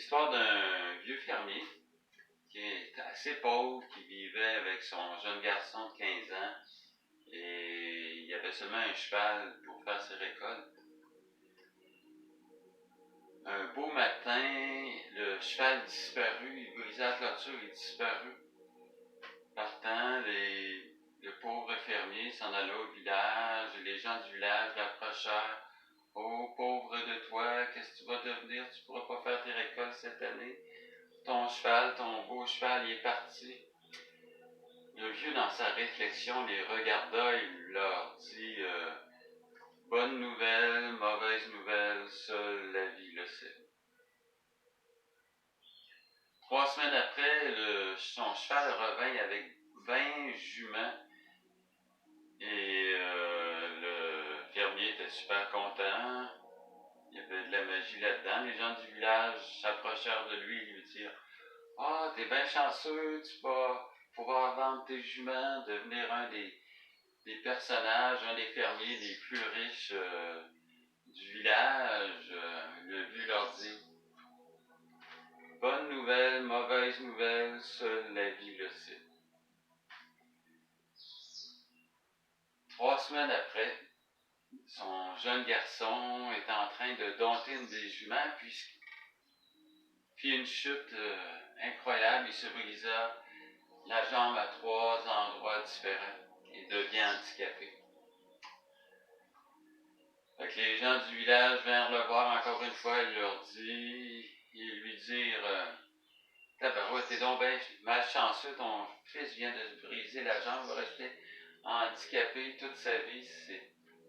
l'histoire d'un vieux fermier qui est assez pauvre, qui vivait avec son jeune garçon de 15 ans et il avait seulement un cheval pour faire ses récoltes. Un beau matin, le cheval disparut, il brisa la clôture, il disparut. Partant, le pauvre fermier s'en alla au village et les gens du village l'approchèrent. « Oh, pauvre de toi, qu'est-ce que tu vas devenir? Tu ne pourras pas faire tes récoltes cette année. Ton cheval, ton beau cheval, il est parti. » Le vieux, dans sa réflexion, les regarda et leur dit bonne nouvelle, mauvaise nouvelle, seule la vie le sait. 3 semaines après, son cheval revint avec 20 juments et le fermier était super content. Il y avait de la magie là-dedans. Les gens du village s'approchèrent de lui et lui dirent « Ah, t'es bien chanceux, tu vas pouvoir vendre tes juments, devenir un des personnages, un des fermiers les plus riches du village. » Le vieux leur dit « Bonne nouvelle, mauvaise nouvelle, seule la vie le sait. » 3 semaines après, son jeune garçon est en train de dompter une des juments, puis une chute incroyable, il se brisa la jambe à 3 endroits différents et devient handicapé. Fait que les gens du village vinrent le voir encore une fois, ils lui dirent Tabarouette, t'es donc bien malchanceux, ton fils vient de se briser la jambe, va rester handicapé toute sa vie,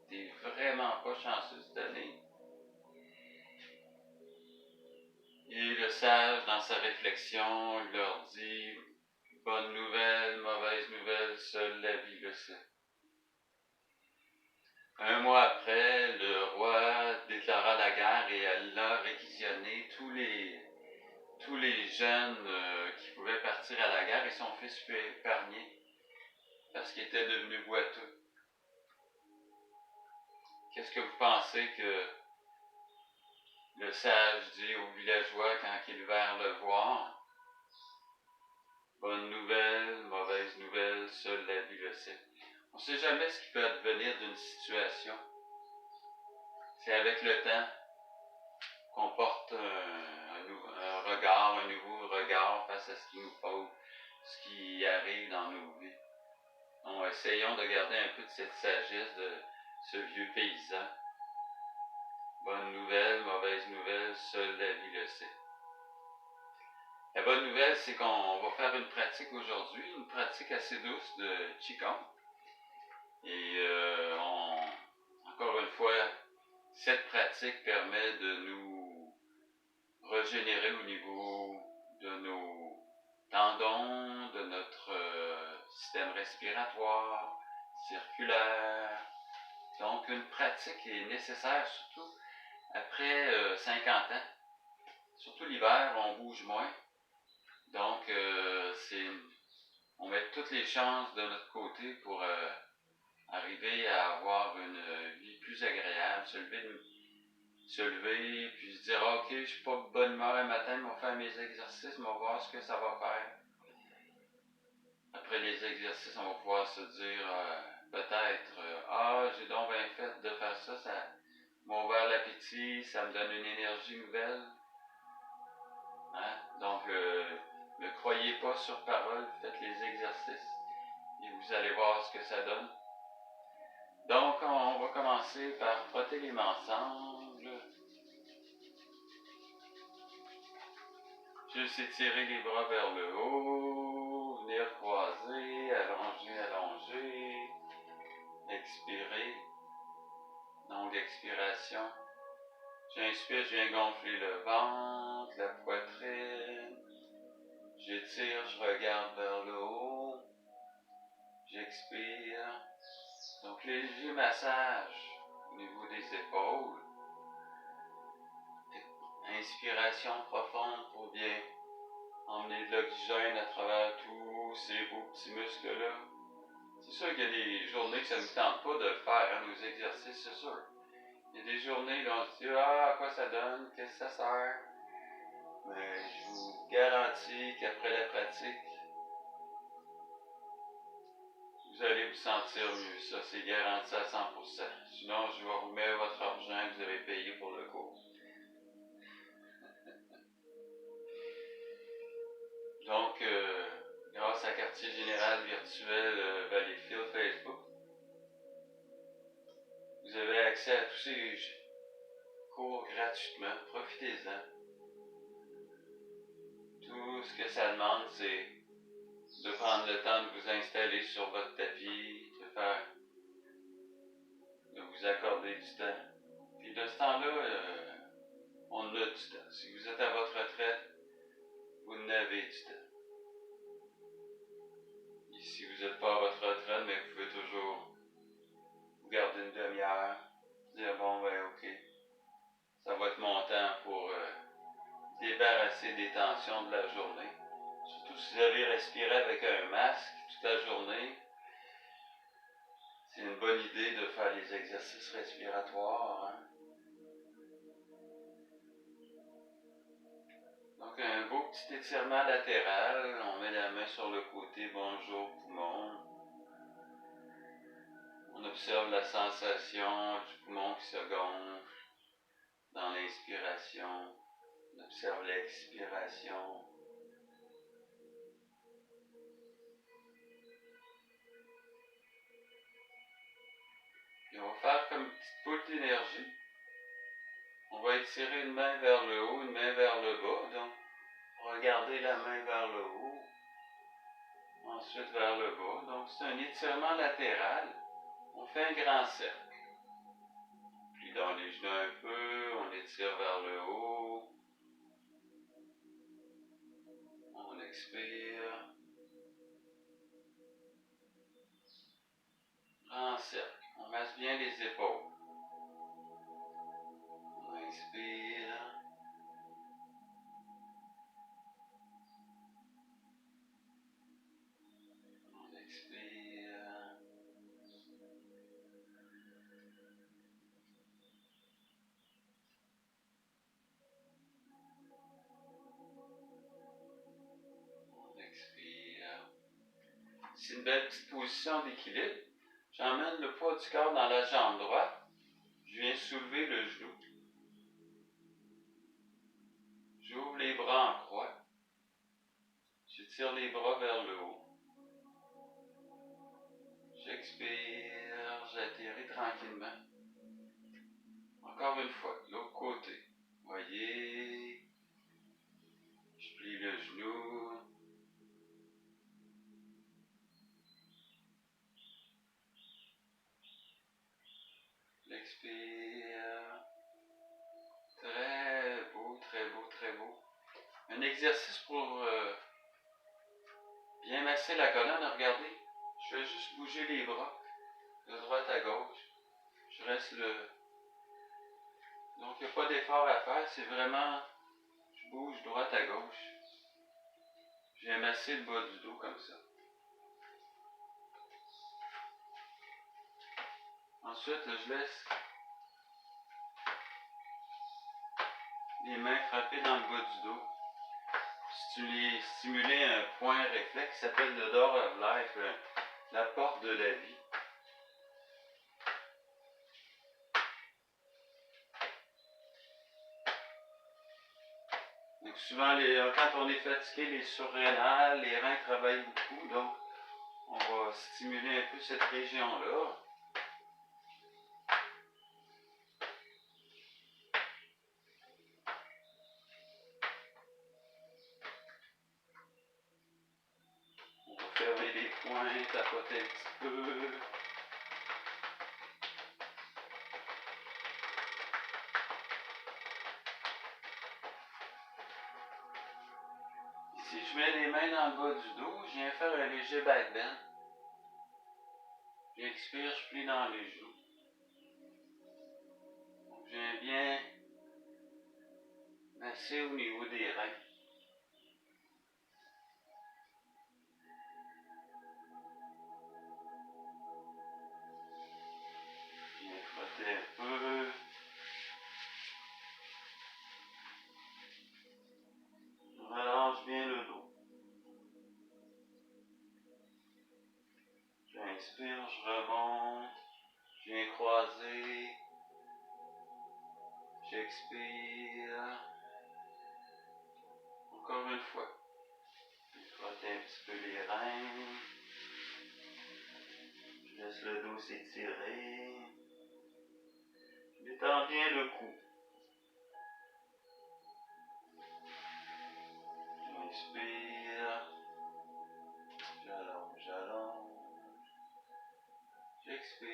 t'es vraiment pas chanceux cette année. Et le sage, dans sa réflexion, leur dit bonne nouvelle, mauvaise nouvelle, seule la vie le sait. 1 mois après, le roi déclara la guerre et alla réquisitionner tous les jeunes qui pouvaient partir à la guerre et son fils fut épargné parce qu'il était devenu boiteux. Qu'est-ce que vous pensez que le sage dit aux villageois quand ils vinrent le voir? Bonne nouvelle, mauvaise nouvelle, seule la vie le sait. On ne sait jamais ce qui peut advenir d'une situation. C'est avec le temps qu'on porte un regard, un nouveau regard face à ce qui nous pose, ce qui arrive dans nos vies. Donc, essayons de garder un peu de cette sagesse de ce vieux paysan. Bonne nouvelle, mauvaise nouvelle, seule la vie le sait. La bonne nouvelle, c'est qu'on va faire une pratique aujourd'hui, une pratique assez douce de Qigong. Et encore une fois, cette pratique permet de nous régénérer au niveau de nos tendons, de notre système respiratoire, circulaire. Donc, une pratique est nécessaire, surtout après 50 ans. Surtout l'hiver, on bouge moins. Donc, on met toutes les chances de notre côté pour arriver à avoir une vie plus agréable, se lever, puis se dire « Ok, je suis pas de bonne humeur un matin, mais on va faire mes exercices, on va voir ce que ça va faire. » Après les exercices, on va pouvoir se dire peut-être « Ah, j'ai donc bien fait de faire ça, ça m'a ouvert l'appétit, ça me donne une énergie nouvelle. » Hein? Donc, ne croyez pas sur parole, faites les exercices et vous allez voir ce que ça donne. Donc, on va commencer par frotter les mains ensemble. Juste étirer les bras vers le haut, venir croiser, allonger, allonger. Expirer. Donc, l'expiration. J'inspire, je viens gonfler le ventre, la poitrine. J'étire, je regarde vers le haut. J'expire. Donc, léger massage au niveau des épaules. Inspiration profonde pour bien emmener de l'oxygène à travers tous ces beaux petits muscles-là. C'est sûr qu'il y a des journées que ça ne me tente pas de le faire, hein, nos exercices, c'est sûr. Il y a des journées où on se dit « Ah, à quoi ça donne? Qu'est-ce que ça sert? » Mais je vous garantis qu'après la pratique, vous allez vous sentir mieux. Ça, c'est garanti à 100%. Sinon, je vous remets votre argent que vous avez payé pour le cours. Donc, grâce à Quartier Général Virtuel Valleyfield Facebook, vous avez accès à tous ces cours gratuitement. Profitez-en. Tout ce que ça demande, c'est de prendre le temps de vous installer sur votre tapis, de vous accorder du temps. Puis de ce temps-là, on a du temps. Si vous êtes à votre retraite, vous n'avez du temps. Et si vous n'êtes pas à votre retraite, mais vous pouvez toujours vous garder une demi-heure, dire bon ben ok, ça va être mon temps pour débarrasser des tensions de la journée. Surtout si vous avez respiré avec un masque toute la journée, c'est une bonne idée de faire les exercices respiratoires. Hein? Donc un beau petit étirement latéral, on met la main sur le côté, bonjour poumon. On observe la sensation du poumon qui se gonfle dans l'inspiration. On observe l'expiration. Et on va faire comme une petite boule d'énergie. On va étirer une main vers le haut, une main vers le bas. Donc, regardez la main vers le haut, ensuite vers le bas. Donc, c'est un étirement latéral. On fait un grand cercle. Puis dans les genoux un peu, on étire vers le haut. On expire. Grand cercle. On masse bien les épaules. On inspire. On expire. On expire. C'est une belle petite position d'équilibre. J'emmène le poids du corps dans la jambe droite. Je viens soulever le genou. J'ouvre les bras en croix. J'étire les bras vers le haut. J'expire, j'atterris tranquillement. Encore une fois, l'autre côté. Voyez, je plie le genou. J'expire. Très beau, très beau, très beau. Un exercice pour bien masser la colonne. Regardez, je fais juste bouger les bras de droite à gauche. Je reste le... Donc, il n'y a pas d'effort à faire. C'est vraiment... Je bouge droite à gauche. Je viens masser le bas du dos comme ça. Ensuite, je laisse les mains frapper dans le bas du dos. Stimuler un point réflexe qui s'appelle le door of life, la porte de la vie. Donc souvent, quand on est fatigué, les surrénales, les reins travaillent beaucoup, donc on va stimuler un peu cette région-là. On va fermer les poings, tapoter un petit peu. Ici, je mets les mains dans le bas du dos, je viens faire un léger back bend. J'expire, je plie dans les genoux. Donc, je viens bien masser au niveau des reins. Je viens frotter un peu. Inspire, je remonte. Je viens croiser. J'expire. Encore une fois. Je frotte un petit peu les reins. Je laisse le dos s'étirer. Je détends bien le cou. J'inspire. J'allonge, j'allonge. J'expire.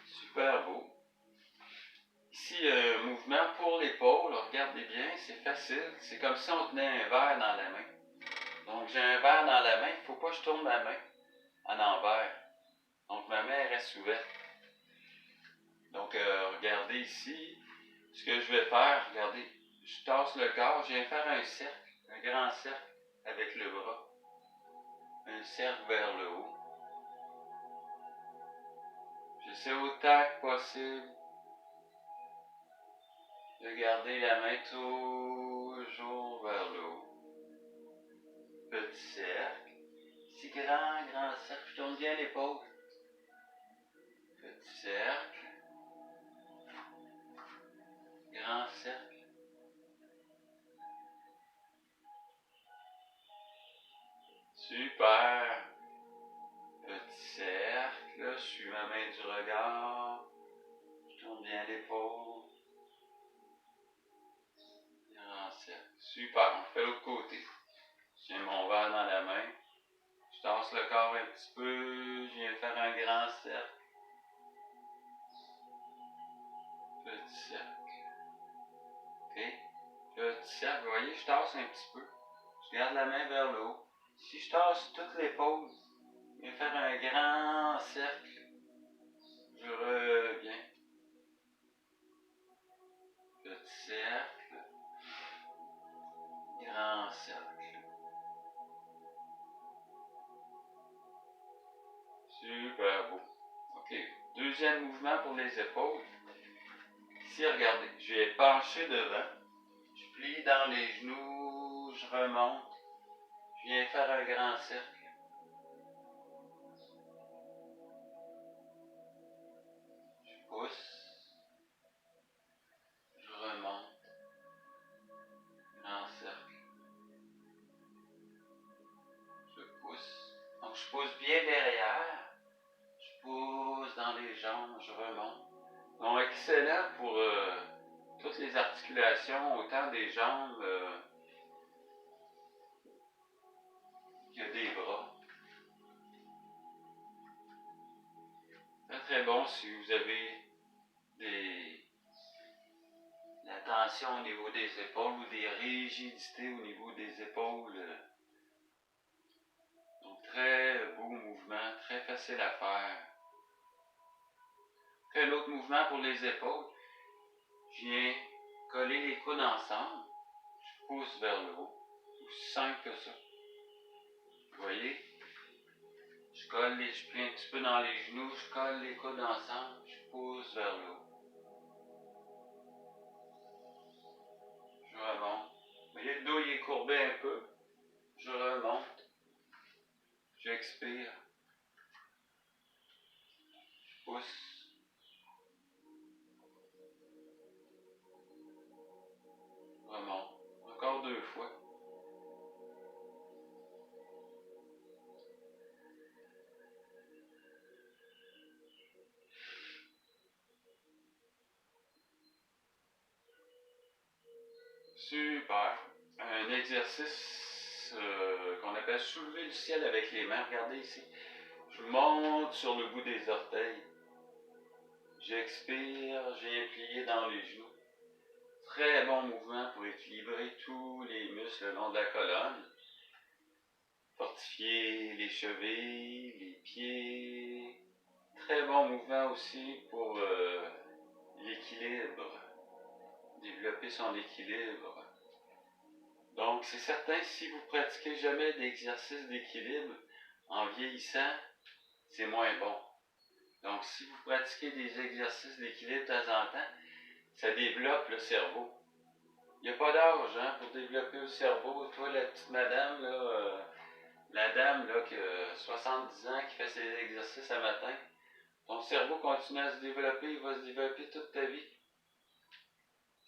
Super beau. Ici, le mouvement pour l'épaule, regardez bien, c'est facile. C'est comme si on tenait un verre dans la main. Donc, j'ai un verre dans la main, il ne faut pas que je tourne ma main en envers. Donc, ma main reste ouverte. Donc, regardez ici, ce que je vais faire, regardez, je tasse le corps, je viens faire un cercle, un grand cercle avec le bras. Un cercle vers le haut. J'essaie autant que possible de garder la main toujours vers le haut. Petit cercle. Ici, grand cercle. Je tourne bien l'épaule. Petit cercle. Grand cercle. Super. Petit cercle. Là, je suis ma main du regard. Je tourne bien l'épaule. Grand cercle. Super. On fait l'autre côté. J'ai mon verre dans la main. Je tasse le corps un petit peu. Je viens faire un grand cercle. Petit cercle. OK? Petit cercle. Vous voyez, je tasse un petit peu. Je garde la main vers le haut. Si je tasse toute l'épaule, je viens faire un grand cercle. Je reviens. Petit cercle. Grand cercle. Super beau. OK. Deuxième mouvement pour les épaules. Ici, regardez, je vais pencher devant. Je plie dans les genoux. Je remonte. Je viens faire un grand cercle. Je pousse. Je remonte. Grand cercle. Je pousse. Donc, je pousse bien derrière. Je pousse dans les jambes. Je remonte. Donc, excellent pour toutes les articulations, autant des jambes que des bras. Très très bon si vous avez la tension au niveau des épaules ou des rigidités au niveau des épaules. Donc, très beau mouvement, très facile à faire. Un autre mouvement pour les épaules. Je viens coller les coudes ensemble. Je pousse vers le haut. Aussi simple que ça. Vous voyez? Je plie un petit peu dans les genoux. Je colle les coudes ensemble. Je pousse vers le haut. Je remonte. Vous voyez, le dos il est courbé un peu. Je remonte. J'expire. Je pousse. Je remonte. Encore 2 fois. Super. Un exercice qu'on appelle soulever le ciel avec les mains. Regardez ici. Je monte sur le bout des orteils. J'expire, j'ai plié dans les genoux. Très bon mouvement pour équilibrer tous les muscles le long de la colonne. Fortifier les chevilles, les pieds. Très bon mouvement aussi pour l'équilibre développer son équilibre. Donc, c'est certain, si vous pratiquez jamais d'exercice d'équilibre en vieillissant, c'est moins bon. Donc, si vous pratiquez des exercices d'équilibre de temps en temps, ça développe le cerveau. Il n'y a pas d'âge hein, pour développer le cerveau. Toi, la petite madame, là, la dame là, qui a 70 ans, qui fait ses exercices à matin, ton cerveau continue à se développer, il va se développer toute ta vie.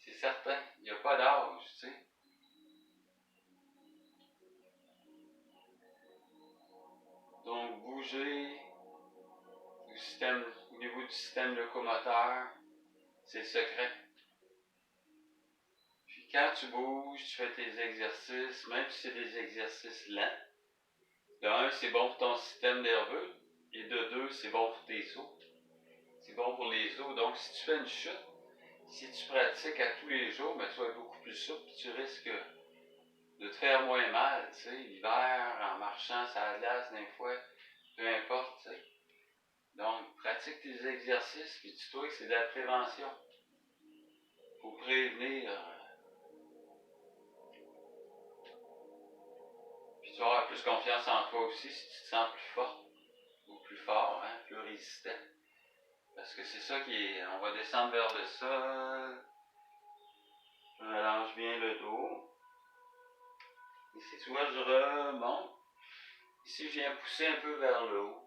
C'est certain, il n'y a pas d'âge, tu sais. Donc, bouger au niveau du système locomoteur, c'est le secret. Puis quand tu bouges, tu fais tes exercices, même si c'est des exercices lents, de un, c'est bon pour ton système nerveux, et de deux, c'est bon pour tes os. C'est bon pour les os. Donc, si tu fais une chute, si tu pratiques à tous les jours, ben, tu vas être beaucoup plus souple, tu risques de te faire moins mal, tu sais, l'hiver, en marchant sur la glace, des fois, peu importe, tu sais. Donc, pratique tes exercices, puis dis-toi que c'est de la prévention. Pour prévenir. Puis tu vas avoir plus confiance en toi aussi si tu te sens plus forte ou plus fort, hein, plus résistant. Parce que c'est ça qui est. On va descendre vers le sol. Je relâche bien le dos. Ici, tu vois, je remonte. Ici, je viens pousser un peu vers le haut.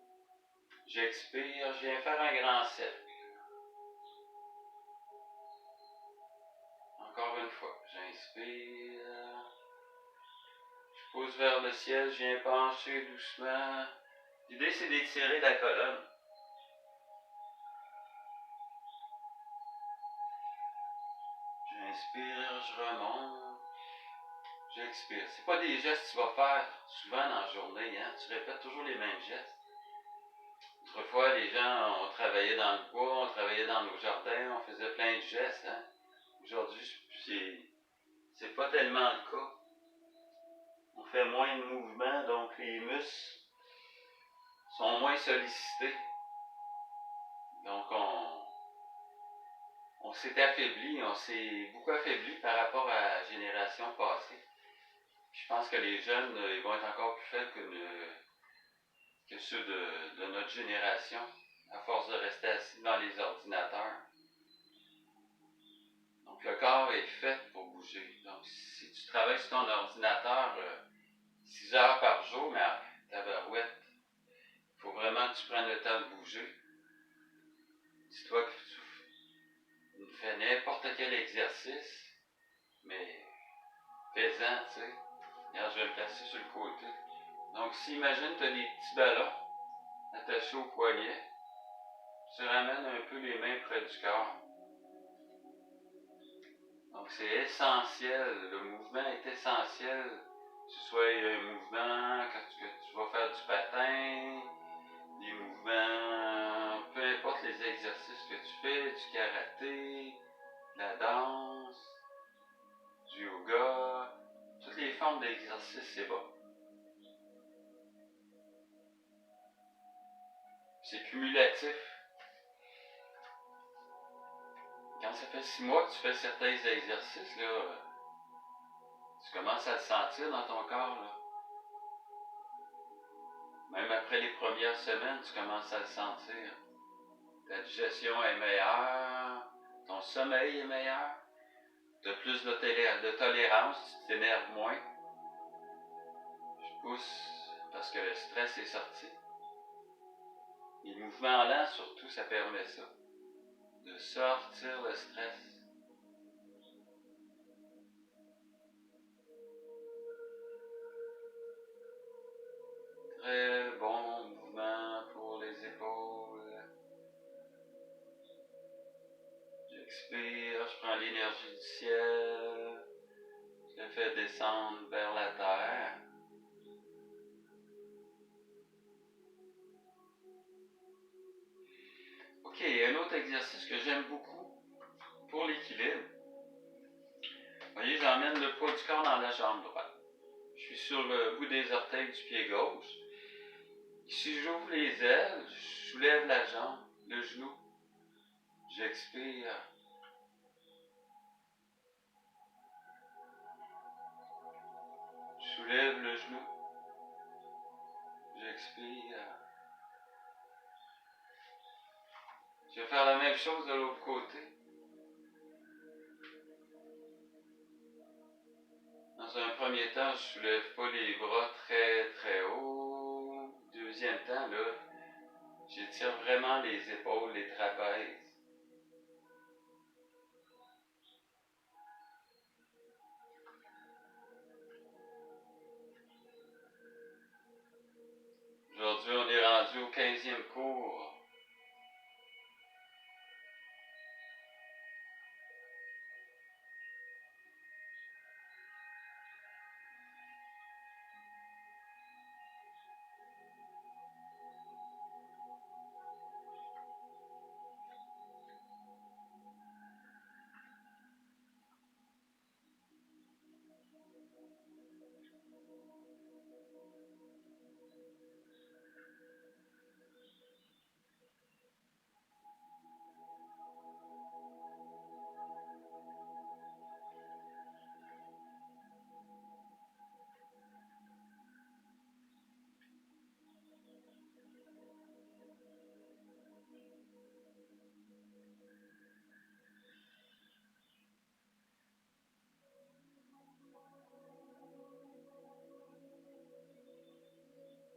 J'expire, je viens faire un grand cercle. Encore une fois, j'inspire. Je pousse vers le ciel, je viens pencher doucement. L'idée, c'est d'étirer la colonne. J'inspire, je remonte. J'expire. C'est pas des gestes que tu vas faire souvent dans la journée, hein? Tu répètes toujours les mêmes gestes. Autrefois, les gens, on travaillait dans le bois, on travaillait dans nos jardins, on faisait plein de gestes, hein? Aujourd'hui, c'est pas tellement le cas. On fait moins de mouvements, donc les muscles sont moins sollicités. Donc on s'est affaibli, on s'est beaucoup affaibli par rapport à la génération passée. Je pense que les jeunes, ils vont être encore plus faibles que ceux de notre génération, à force de rester assis devant les ordinateurs. Donc le corps est fait pour bouger. Donc si tu travailles sur ton ordinateur 6 heures par jour, mais à tabarouette, il faut vraiment que tu prennes le temps de bouger. Dis-toi que tu fais n'importe quel exercice, mais fais-en, tu sais. Regarde, je vais me placer sur le côté. Donc si imagine tu as des petits ballons attachés au poignet, tu ramènes un peu les mains près du corps. Donc c'est essentiel, le mouvement est essentiel, que ce soit un mouvement que tu vas faire du patin, des mouvements, peu importe les exercices que tu fais, du karaté, la danse, du yoga, toutes les formes d'exercices, c'est bon. C'est cumulatif. Quand ça fait 6 mois que tu fais certains exercices, là, tu commences à le sentir dans ton corps, là. Même après les premières semaines, tu commences à le sentir. Ta digestion est meilleure, ton sommeil est meilleur, tu as plus de tolérance, tu t'énerves moins. Je pousse parce que le stress est sorti. Les mouvements lents, surtout, ça permet ça, de sortir le stress. Très bon mouvement pour les épaules. J'expire, je prends l'énergie du ciel, je le fais descendre vers la terre. Ok, un autre exercice que j'aime beaucoup pour l'équilibre. Vous voyez, j'emmène le poids du corps dans la jambe droite. Je suis sur le bout des orteils du pied gauche. Si j'ouvre les ailes, je soulève la jambe, le genou. J'expire. soulève le genou. J'expire. Je vais faire la même chose de l'autre côté. Dans un premier temps, je soulève pas les bras très très haut. Deuxième temps, là, j'étire vraiment les épaules, les trapèzes. Aujourd'hui, on est rendu au 15e cours.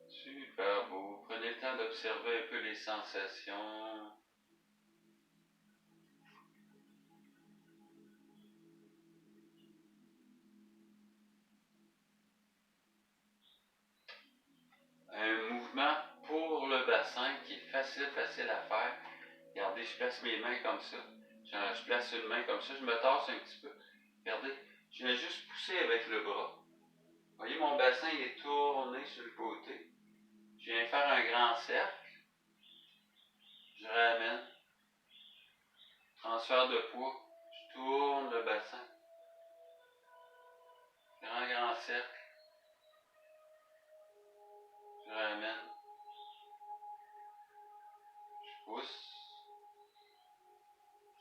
Super beau. Prenez le temps d'observer un peu les sensations. Un mouvement pour le bassin qui est facile à faire. Regardez, je place mes mains comme ça. Je place une main comme ça, je me tasse un petit peu. Regardez, je viens juste pousser avec le bras. Vous voyez, mon bassin il est tourné sur le côté. Je viens faire un grand cercle. Je ramène. Transfert de poids. Je tourne le bassin. Grand cercle. Je ramène. Je pousse.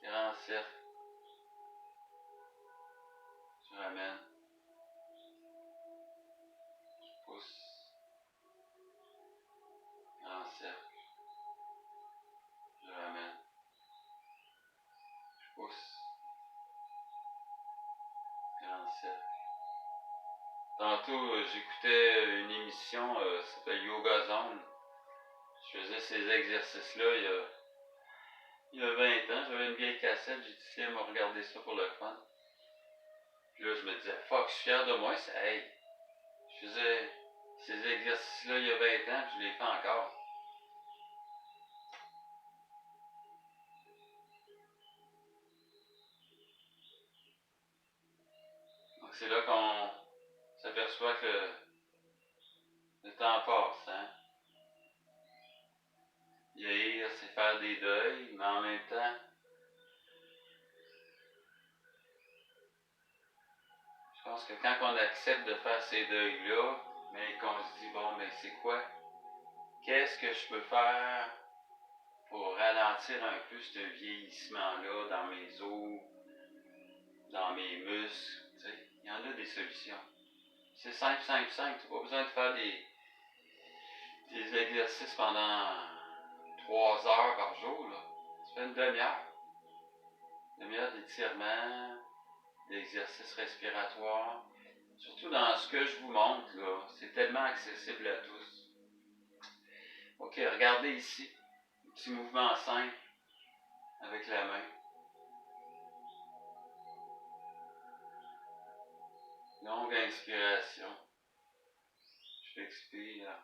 Grand cercle. Je ramène. Je pousse. Grand cercle. Je ramène. Je pousse. Grand cercle. Tantôt, j'écoutais une émission, ça s'appelle Yoga Zone. Je faisais ces exercices-là il y a 20 ans. J'avais une vieille cassette, j'ai dit, tiens, m'a regardé ça pour le fun. Puis là, je me disais, fuck, je suis fier de moi, c'est, hey, je faisais ces exercices-là il y a 20 ans, puis je les fais encore. Donc, c'est là qu'on s'aperçoit que le temps passe, hein. Vieillir, c'est faire des deuils, mais en même temps, je pense que quand on accepte de faire ces deuils-là, mais qu'on se dit, bon, mais c'est quoi? Qu'est-ce que je peux faire pour ralentir un peu ce vieillissement-là dans mes os, dans mes muscles? Tu sais, il y en a des solutions. C'est simple. Tu n'as pas besoin de faire des exercices pendant 3 heures par jour. Là. Tu fais une demi-heure. Une demi-heure d'étirement, d'exercices respiratoires. Surtout dans ce que je vous montre, là, c'est tellement accessible à tous. Ok, regardez ici. Un petit mouvement simple avec la main. Longue inspiration. J'expire.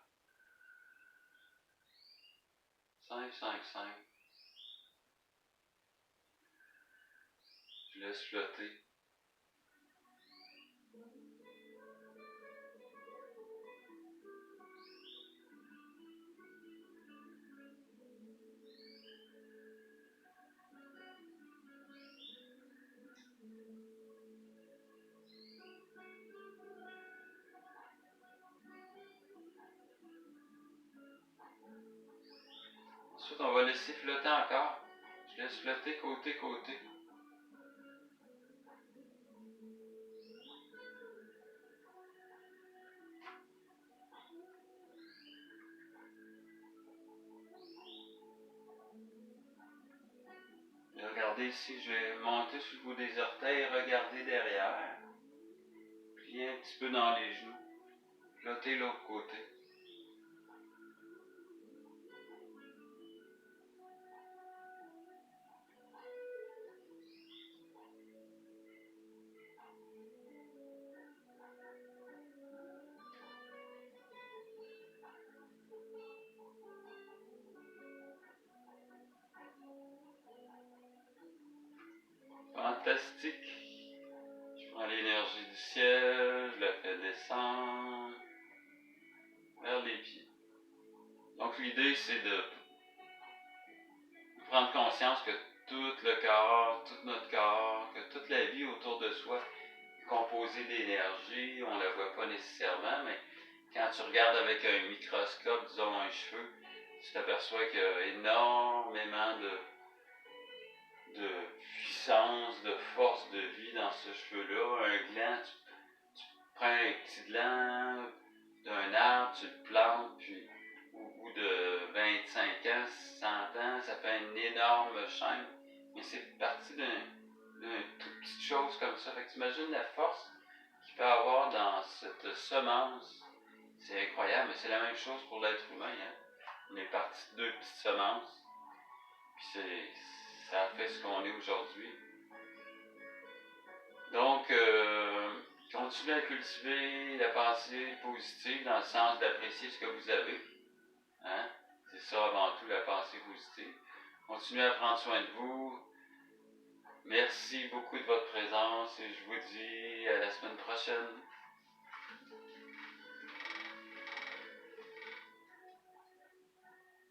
5. Je laisse flotter. Ensuite, on va laisser flotter encore. Je laisse flotter côté. Regardez ici, je vais monter sur le bout des orteils et regarder derrière. Plier un petit peu dans les genoux. Flotter l'autre côté. Fantastique. Je prends l'énergie du ciel, je la fais descendre vers les pieds. Donc l'idée c'est de prendre conscience que tout le corps, tout notre corps, que toute la vie autour de soi est composée d'énergie. On ne la voit pas nécessairement, mais quand tu regardes avec un microscope, disons un cheveu, tu t'aperçois qu'il y a énormément de puissance, de force de vie dans ce cheveu-là. Un gland, tu prends un petit gland d'un arbre, tu le plantes, puis au bout de 25 ans, 100 ans, ça fait une énorme chaîne. Mais c'est parti d'une toute petite chose comme ça. Fait que tu imagines la force qu'il peut avoir dans cette semence. C'est incroyable, mais c'est la même chose pour l'être humain. Hein? On est parti de 2 petites semences, puis ça a fait ce qu'on est aujourd'hui. Donc, continuez à cultiver la pensée positive dans le sens d'apprécier ce que vous avez. Hein? C'est ça avant tout, la pensée positive. Continuez à prendre soin de vous. Merci beaucoup de votre présence et je vous dis à la semaine prochaine.